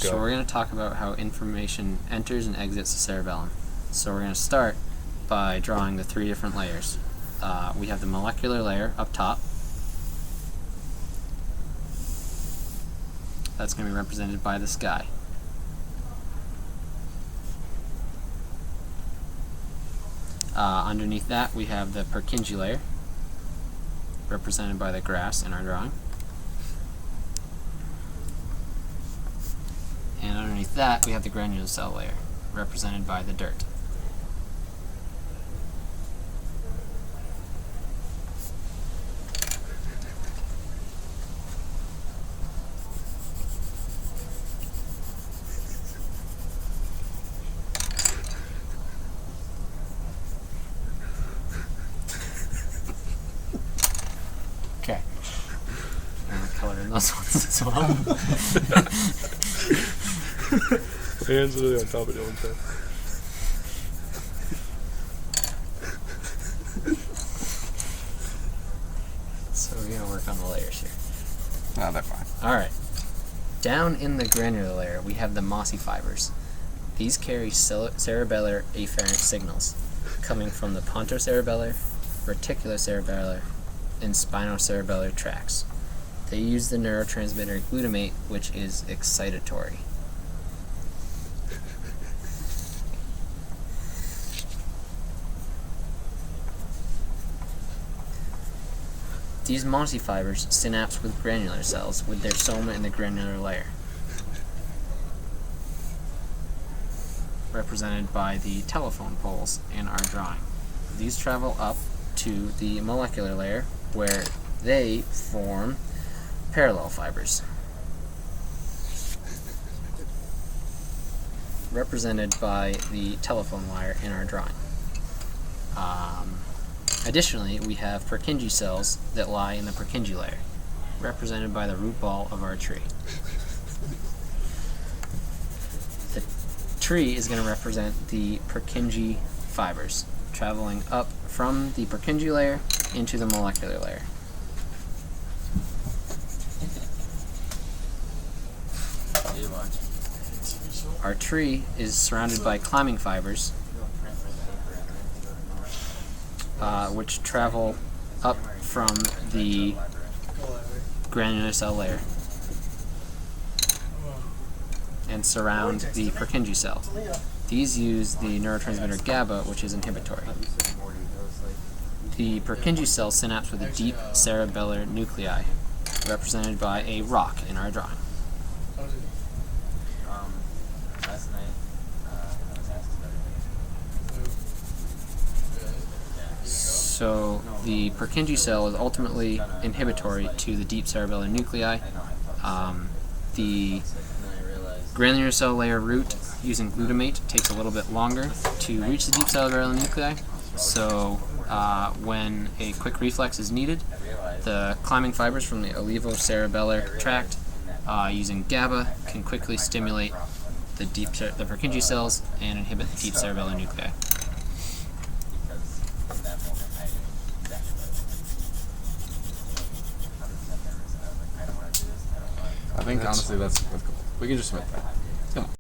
So we're going to talk about how information enters and exits the cerebellum. So we're going to start by drawing the three different layers. We have the molecular layer up top. That's going to be represented by the sky. Underneath that, we have the Purkinje layer, represented by the grass in our drawing. And underneath that, we have the granular cell layer, represented by the dirt. Okay. I'm going to color in those ones as well. My hand's literally on top of Dylan's head. So we're going to work on the layers here. No, they're fine. Alright. Down in the granular layer, we have the mossy fibers. These carry cerebellar afferent signals coming from the pontocerebellar, reticulocerebellar, and spinocerebellar tracts. They use the neurotransmitter glutamate, which is excitatory. These mossy fibers synapse with granular cells with their soma in the granular layer, represented by the telephone poles in our drawing. These travel up to the molecular layer where they form parallel fibers, represented by the telephone wire in our drawing. Additionally, we have Purkinje cells that lie in the Purkinje layer, represented by the root ball of our tree. The tree is going to represent the Purkinje fibers, traveling up from the Purkinje layer into the molecular layer. Our tree is surrounded by climbing fibers, which travel up from the granular cell layer and surround the Purkinje cell. These use the neurotransmitter GABA, which is inhibitory. The Purkinje cell synapse with a deep cerebellar nuclei, represented by a rock in our drawing. So the Purkinje cell is ultimately inhibitory to the deep cerebellar nuclei. The granular cell layer route using glutamate takes a little bit longer to reach the deep cerebellar nuclei. So when a quick reflex is needed, the climbing fibers from the olivocerebellar tract using GABA can quickly stimulate the Purkinje cells and inhibit the deep cerebellar nuclei. I think honestly that's cool. We can just submit that.